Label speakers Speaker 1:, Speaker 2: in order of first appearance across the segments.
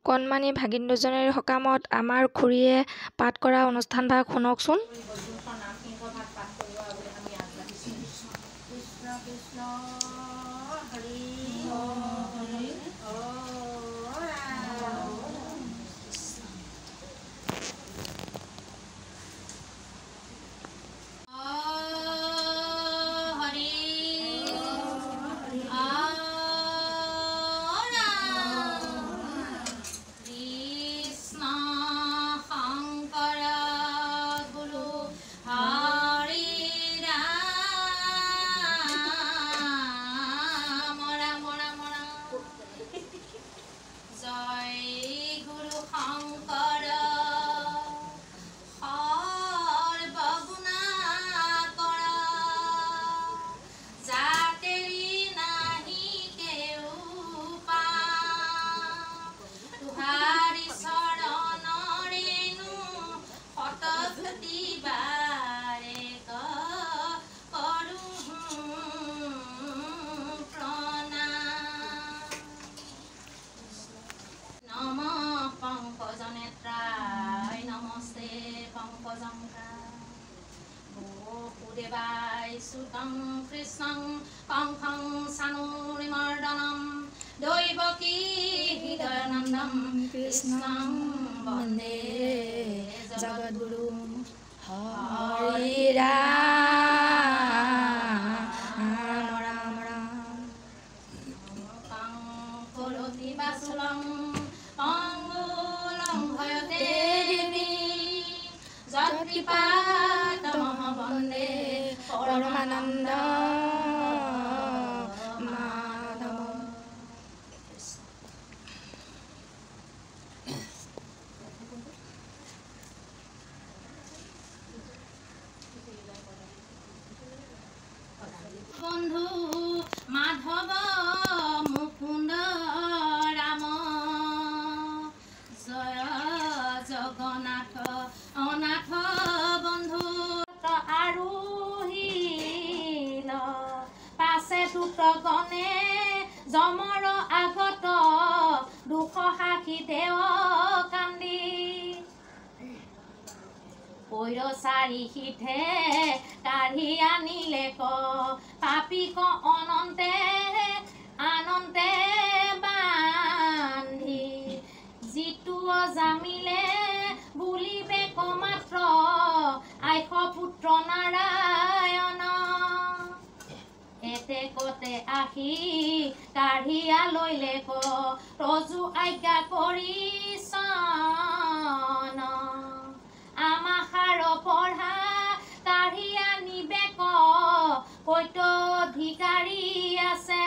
Speaker 1: কণমানি ভাগিন দুজনীৰ সকামত আমাৰ খুৰীয়ে পাঠ কৰা অনুষ্ঠানভাগ শুনকচোন।
Speaker 2: Sutang Krishnang Pangkhang Sanurimardanam Doivaki Hidayanandam Krishnang Vande Jagadguru Hari Ram Ram Ram Pang Koroti Basulam Pangulam Bhayate Devi Jatripada Mahabande Paramananda Madhava Bondhu Madhava Mukunda Rama Jaya Jagannatha Anatha Bondhu Aru গণে জমৰ আগত দুখ সাক্ষী দেৱ কান্দি পৈৰ চাৰি সিঠে কাঢ়ি আনিলে ক পাপীক অনন্তে আনন্তে বান্ধি যিটো জামিলে বুলিবে কমাত্ৰ আইষ পুত্ৰ নাৰায়ণ এতে কতে আহি কাঢ়িয়া লৈলে ক ৰজু আজ্ঞা কৰি চন আমাহাৰ পঢ়া কাঢ়িয়া নিবে ক কৈত অধিকাৰী আছে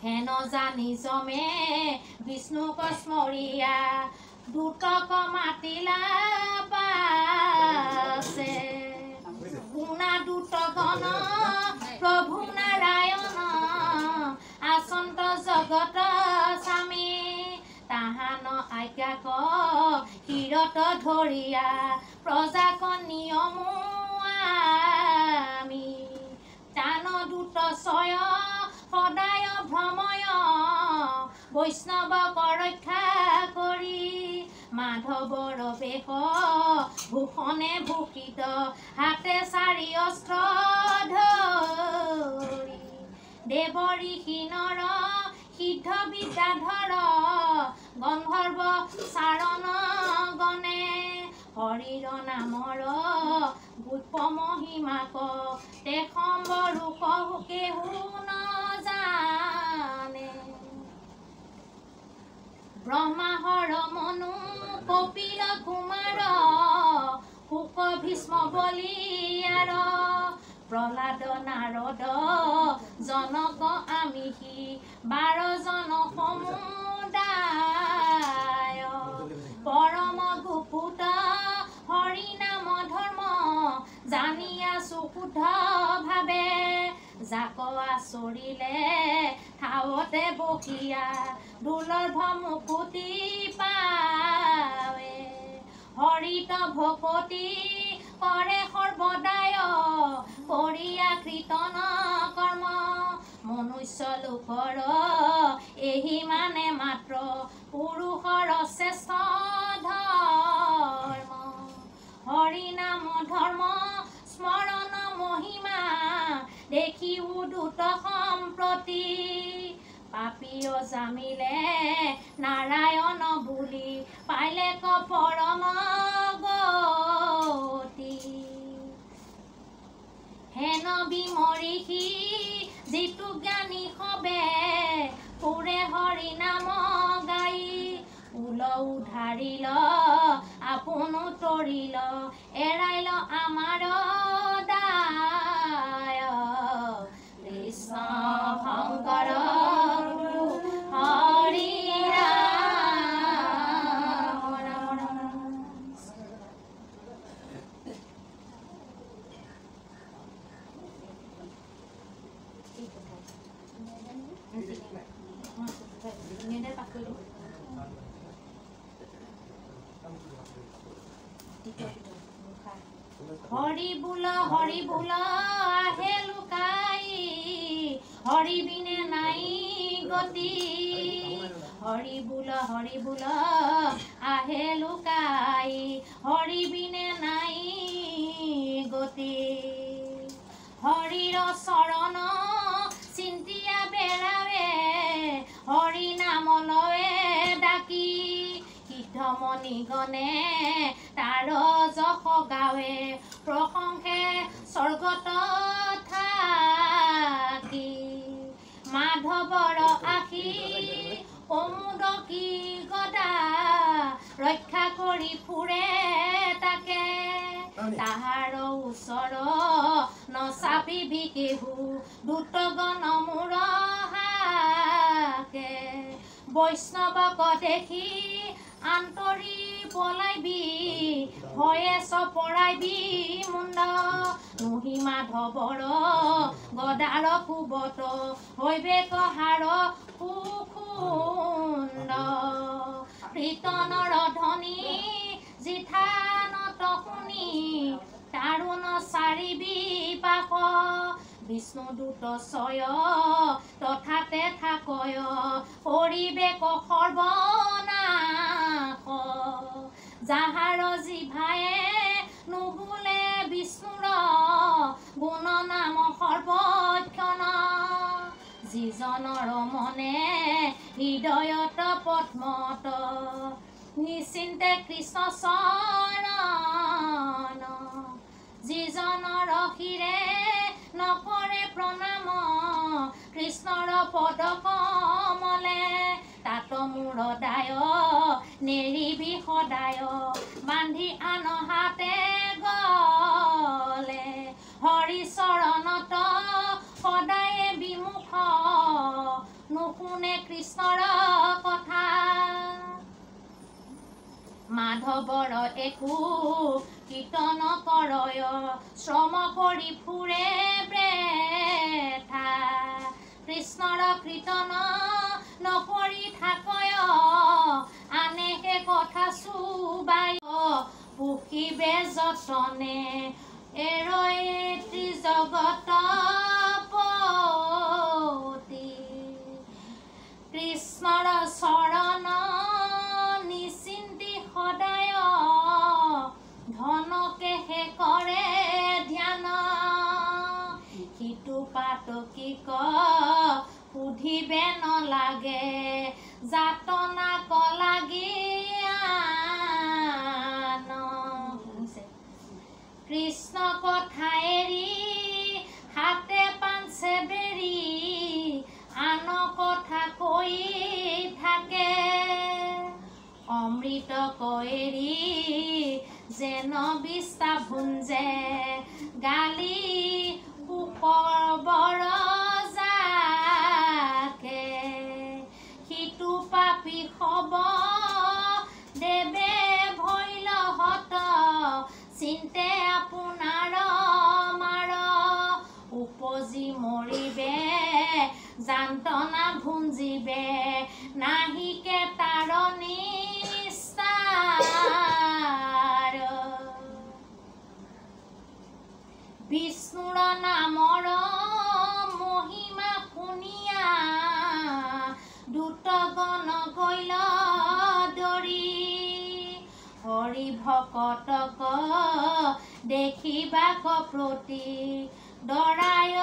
Speaker 2: হেন জানি জমে বিষ্ণুক স্মৰিয়া দুটক মাতিলা পাছে গুণা দুটগণ প্ৰভু নাৰায়ণ আচন্ত জগত স্বামী তাহান আজ্ঞাক শিৰত ধৰিয়া প্ৰজাক নিয়ম আমি তান দুত ছয় সদায় ভ্ৰময় বৈষ্ণৱক ৰক্ষা কৰি মাধৱৰ বেশ ভূষণে ভূষিত হাতে চাৰি অস্ত্ৰ ধৰি দেৱ ঋষি নৰ সিদ্ধ বিদ্যাধৰ গন্ধৰ্ব চাৰণ গণে হৰিৰ নামৰ গুপ্ত মহিমাক তেখম্বৰো কেহু নজানে ব্ৰহ্মাহৰ মনু কপিল কুমাৰ শুক ভীষ্ম বলিয়াৰ প্ৰহ্লাদ নাৰদ জনক আমিষি 12 জন সমুদায় পৰম গুপুত হৰি নাম ধৰ্ম জানিয়া সুশুদ্ধ ভাৱে যাক আচৰিলে ঠাৱতে বকিয়া দুৰ্লভ মুকুতি পাৱে হৰিত ভকতি কৰে সৰ্বদায় কৰিয়া কীৰ্তন কৰ্ম মনুষ্য লোকৰ এহি মানে মাত্ৰ পুৰুষৰ শ্ৰেষ্ঠ ধৰ্ম হৰি নাম ধৰ্ম স্মৰণ মহিমা দেখিও দুত সম্প্ৰতি পাপীয় জামিলে নাৰায়ণ বুলি পাইলে ক পৰম গতি হেন বিমৰিষি যিটো জ্ঞানী হবে পুৰে হৰি নাম গাই উল উধাৰিল আপোনো তৰিল এৰাইল আমাৰ দায় কৃষ্ণ শংকৰ গুৰু হৰি ৰাম ৰাম ৰাম। হৰি বোল আহে লুকাই হৰি বিনে নাই গতি হৰি বোল আহে লুকাই হৰি বিনে নাই গতি হৰিৰ চৰণ চিন্তিয়া বেৰাবে হৰি নাম লয়ে ডাকি সিদ্ধমণি গণে তাৰ যশ গাৱে প্ৰশংসে স্বৰ্গত থাকি মাধৱৰ আশী অমুদকী গদা ৰক্ষা কৰি ফুৰে তাকে তাহাৰ ওচৰ নচাপিবি কেহু দুতগণ মূৰ হাকে বৈষ্ণৱক দেখি আন্তৰি পলাইবি ভয়ে চপৰাইবি মুণ্ড নুহি মাধৱৰ গদাৰ কুবত হৈবে কহাৰ কুকুণ্ড কীৰ্তনৰ ধ্বনি জিথানত শুনি তাৰুণ চাৰিবি পাশ বিষ্ণুদূত ছয় তথাতে থাকয় পৰিবেশ সৰ্বনাশ যাহাৰ জিভায়ে নুবোলে বিষ্ণুৰ গুণ নাম সৰ্বক্ষণ যিজনৰ মনে হৃদয়ত পদ্মত নিশ্চিন্তে কৃষ্ণ চৰণ যিজনৰ শিৰে নকৰে প্ৰণাম কৃষ্ণৰ পদ কমলে তাত মূৰ দায় নেৰিবি সদায় বান্ধি আন হাতে গলে হৰি চৰণত সদায়ে বিমুখ নুশুনে কৃষ্ণৰ কথা মাধৱৰ একো কীৰ্তন কৰয় শ্ৰম কৰি ফুৰে ব্ৰেঠা কৃষ্ণৰ কীৰ্তন নকৰি থাকয় আনে সেই কথা চুবাই পুখিবে যতনে এৰৈ ত্ৰিজগত পতি কৃষ্ণৰ চৰণ নিশ্চিন্তি সদায় ধনকেহে কৰে ধ্যান সিটো পাতকিক সুধিবে নলাগে যাতনাক লাগি আন কৃষ্ণ কথা এৰি হাতে পাঞ্চে বেৰি আন কথা কৈ থাকে অমৃত কৈৰি যেন বিস্তা ভুঞ্জে গালি কুকৰ যাকে সিটো পাপী হব দেৱে ভৈল হত চিন্তে আপোনাৰ মাৰ উপজি মৰিবে যান্তনা ভুঞ্জিবে নাহিকে তাৰ নিস্তাৰ বিষ্ণুৰ নামৰ মহিমা শুনিয়া দুতগণ গৈল হৰি ভকতক দেখিবাক প্ৰতি দৰায়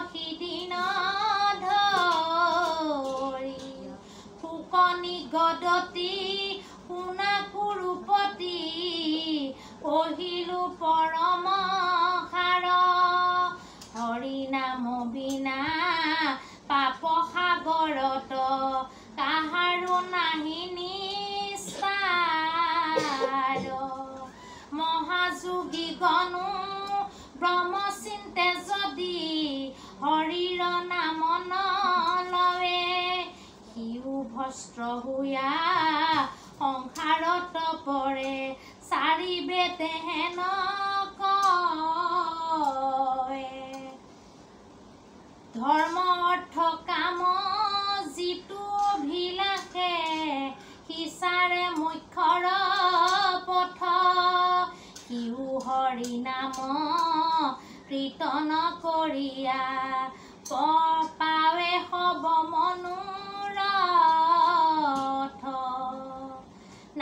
Speaker 2: সিদিন ধৰি ফুকনি গদতি শুনা কুৰুপতি পহিলো পৰম সাৰ হৰি নাম বিনা পাপ সাগৰত কাহাৰো নাহি নিস্তাৰ মহাযোগী গণো ব্ৰহ্ম চিন্তে যদি হৰিৰ নাম নলৱে সিও ভস্ত্ৰ হুয়া সংসাৰত পৰে চাৰিবে তেহেন কয় ধৰ্ম অৰ্থ কাম যিটো অভিলাষে সিচাৰে মুখ্যৰ পথ সিও হৰি নাম কীৰ্তন কৰিয়া পাৱে হব মনোৰথ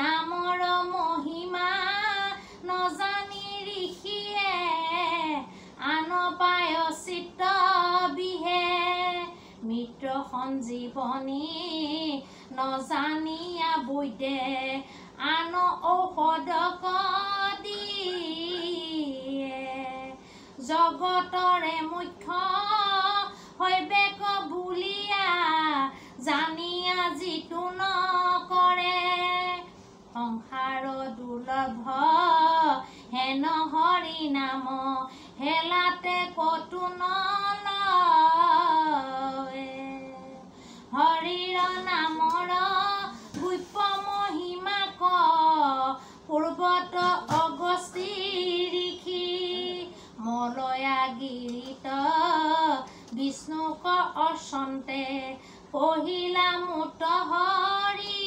Speaker 2: নামৰ মহিমা নজানি ঋষিয়ে আন পায় চিত্ত বিহে মিত্ৰ সঞ্জীৱনী নজানিয়া বৈদে আন ঔষধ দিয়ে জগতৰে মুখ্য হৈবেক বুলিয়া জানিয়া যিটো নকৰে সংসাৰ দুৰ্লভ হেন হৰি নাম হেলাতে কতো নলয়ে হৰিৰ নামৰ গুপ্য মহিমাক পূৰ্বত অগস্তি ঋষি মলয়া গিৰিত বিষ্ণুক অচন্তে পহিলা মুত হৰি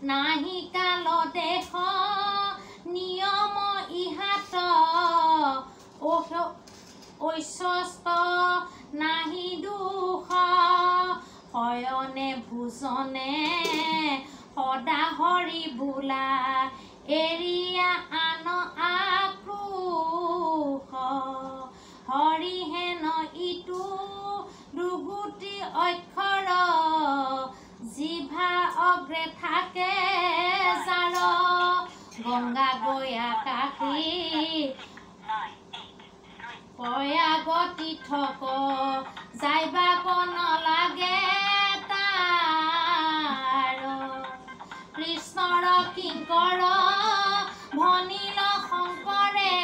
Speaker 2: নাহি কাল দেশ নিয়ম ইহাত ঐশ্বস্ত নাহি দুখ শয়নে ভোজনে সদা হৰি বোলা এৰিয়া আন আক্ৰোশ হৰি হেন ইটো দুগুটি অক্ষৰ জিভা অগ্ৰে থাকে যাৰ গংগা গয়া কাশী প্ৰয়াগতি থক যাইবাক নলাগে তাৰ কৃষ্ণৰ কিংকৰ ভনিল শংকৰে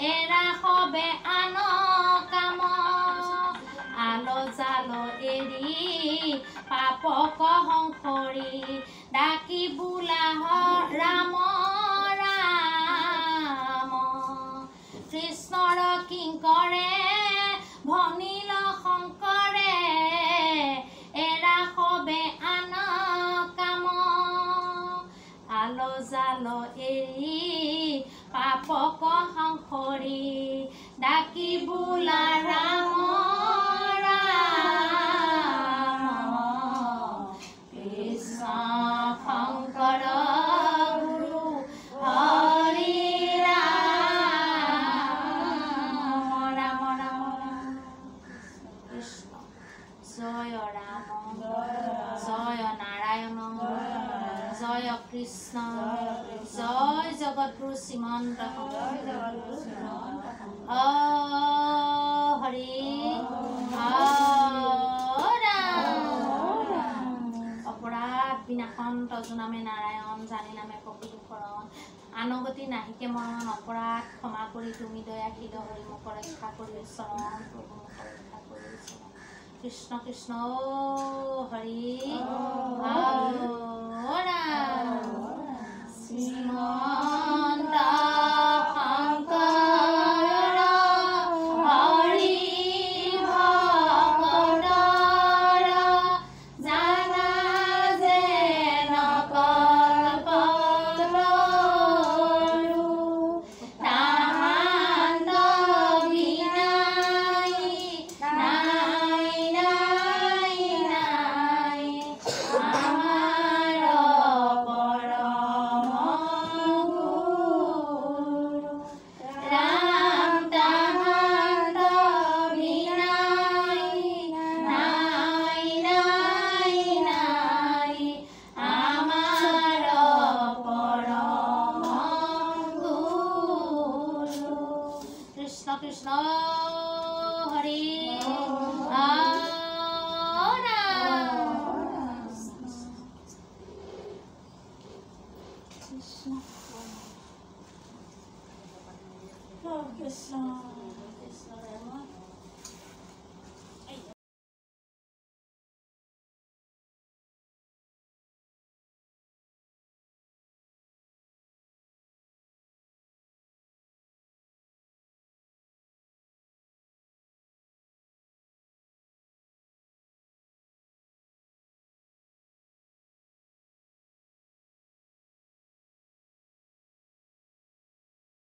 Speaker 2: এৰা সবে আন কাম আল জাল এৰি পাপক সংসৰি ডাকি বোলা ৰাম ৰাম কৃষ্ণৰ কিংকৰে ভনিল শংকৰে এৰা সবে আন কাম আল জাল এৰি পাপক সংসৰি ডাকি বোলা ৰাম ৰাম কৃষ্ণ শংকৰ গুৰু হৰি ৰাম ৰাম ৰাম কৃষ্ণ জয় ৰাম জয় নাৰায়ণ জয় কৃষ্ণ জয় জগতগুৰু শ্ৰীমন্ত হৰি অপৰাধ বিনাশন তজু নামে নাৰায়ণ জানি নামে প্ৰকৃতি শৰণ আনগতি নাহিকে মৰণ অপৰাধ ক্ষমা কৰি তুমি দয়াশীল হৰি মোক ৰক্ষা কৰি চৰণ প্ৰভু মোক ৰক্ষা কৰি চৰণ কৃষ্ণ কৃষ্ণ হৰি শ্ৰীমন্ত শংকৰ হৰি ভকতৰ জানা যে নকল্পতৰু তাহান্ত বিনাই নাই নাই নাই আমাৰ
Speaker 3: কৃষ্ণ